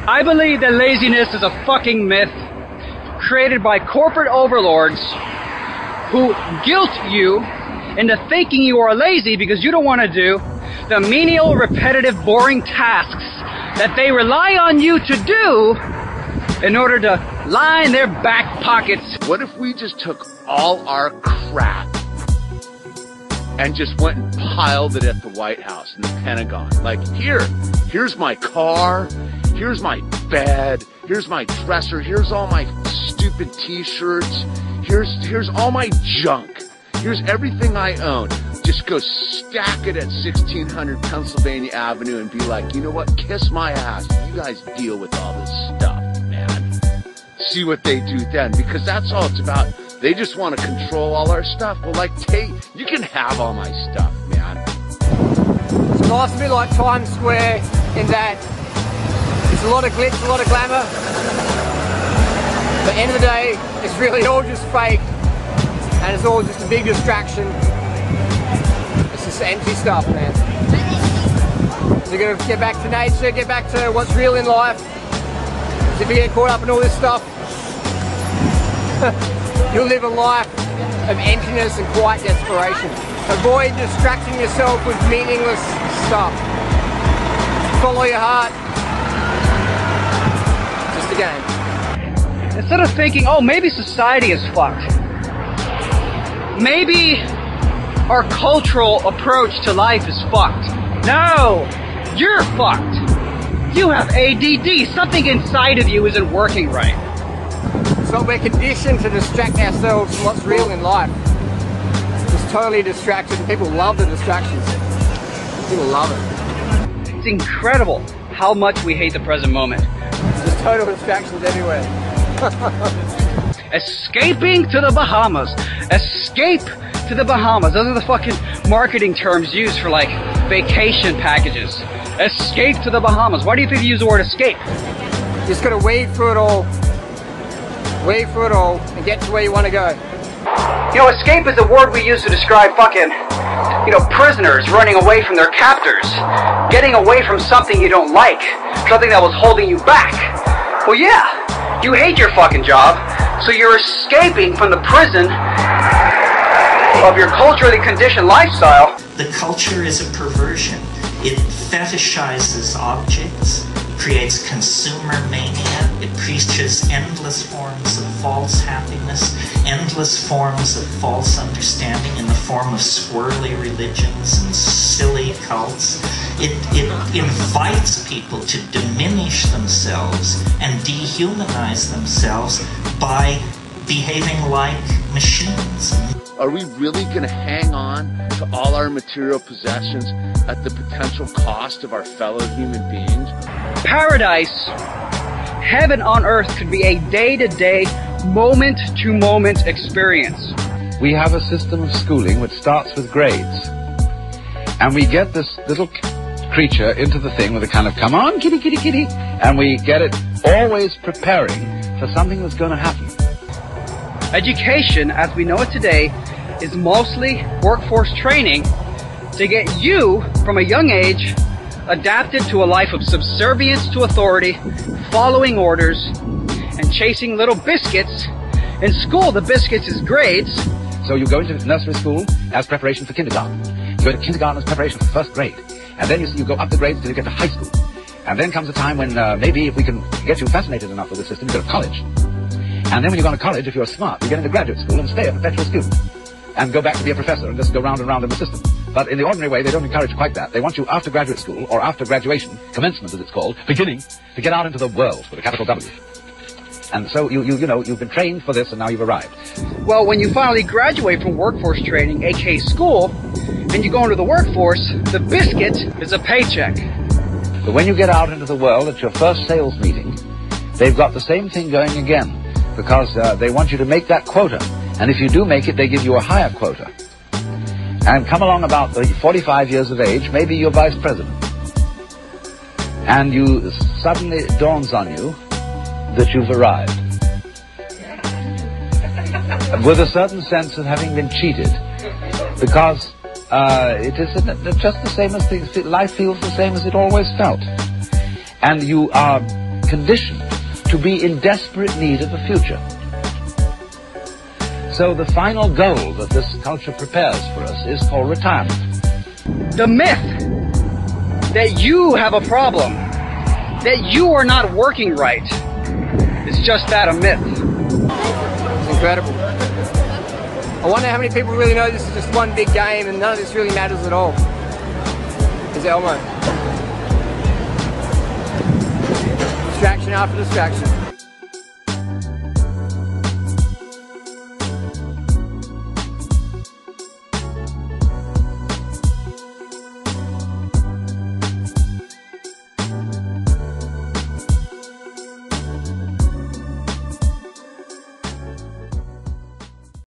I believe that laziness is a fucking myth created by corporate overlords who guilt you into thinking you are lazy because you don't want to do the menial, repetitive, boring tasks that they rely on you to do in order to line their back pockets. What if we just took all our crap and just went and piled it at the White House and the Pentagon? Like, here's my car, here's my bed, here's my dresser, here's all my stupid t-shirts, here's all my junk, here's everything I own. Just go stack it at 1600 Pennsylvania Avenue and be like, you know what, kiss my ass. You guys deal with all this stuff, man. See what they do then, because that's all it's about. They just want to control all our stuff. Well, like, you can have all my stuff, man. So life's a bit like Times Square in that it's a lot of glitz, a lot of glamour. But at the end of the day, it's really all just fake, and it's all just a big distraction. It's just empty stuff, man. So you're gonna get back to nature, get back to what's real in life. If you get caught up in all this stuff, you'll live a life of emptiness and quiet desperation. Avoid distracting yourself with meaningless stuff. Follow your heart. Just a game. Instead of thinking, oh, maybe society is fucked. Maybe our cultural approach to life is fucked. No, you're fucked. You have ADD. Something inside of you isn't working right. So we're conditioned to distract ourselves from what's real in life. Just totally distracted, and people love the distractions. People love it. It's incredible how much we hate the present moment. There's total distractions everywhere. Escaping to the Bahamas. Escape to the Bahamas. Those are the fucking marketing terms used for like vacation packages. Escape to the Bahamas. Why do you think they use the word escape? You just gotta wade through it all. Wade through it all and get to where you want to go. You know, escape is the word we use to describe fucking, prisoners running away from their captors. Getting away from something you don't like. Something that was holding you back. Well, yeah, you hate your fucking job, so you're escaping from the prison of your culturally conditioned lifestyle. The culture is a perversion. It fetishizes objects, creates consumer mania, it preaches endless forms of false happiness, endless forms of false understanding in the form of swirly religions and silly cults. It invites people to diminish themselves and dehumanize themselves by behaving like machines. Are we really going to hang on to all our material possessions at the potential cost of our fellow human beings? Paradise, heaven on earth, could be a day-to-day, moment-to-moment experience. We have a system of schooling which starts with grades. And we get this little creature into the thing with a kind of, come on, kitty, kitty, kitty. And we get it always preparing for something that's going to happen. Education, as we know it today, is mostly workforce training to get you, from a young age, adapted to a life of subservience to authority, following orders, and chasing little biscuits. In school, the biscuits is grades. So you go into nursery school as preparation for kindergarten. You go to kindergarten as preparation for first grade. And then you go up the grades till you get to high school. And then comes a time when maybe if we can get you fascinated enough with the system, you go to college. And then when you go to college, if you're smart, you get into graduate school and stay a perpetual student. And go back to be a professor and just go round and round in the system. But in the ordinary way, they don't encourage quite that. They want you after graduate school, or after graduation, commencement as it's called, beginning, to get out into the world with a capital W. And so you've been trained for this and now you've arrived. Well, when you finally graduate from workforce training, aka school, and you go into the workforce, the biscuit is a paycheck. But when you get out into the world at your first sales meeting, they've got the same thing going again. Because they want you to make that quota. And if you do make it, they give you a higher quota. And come along about 45 years of age, maybe you're vice president. And suddenly it dawns on you that you've arrived. With a certain sense of having been cheated. Because it is just the same as life feels the same as it always felt. And you are conditioned to be in desperate need of a future. So the final goal that this culture prepares for us is called retirement. The myth that you have a problem, that you are not working right, is just that, a myth. It's incredible. I wonder how many people really know this is just one big game and none of this really matters at all. Is Elmo. Distraction after distraction.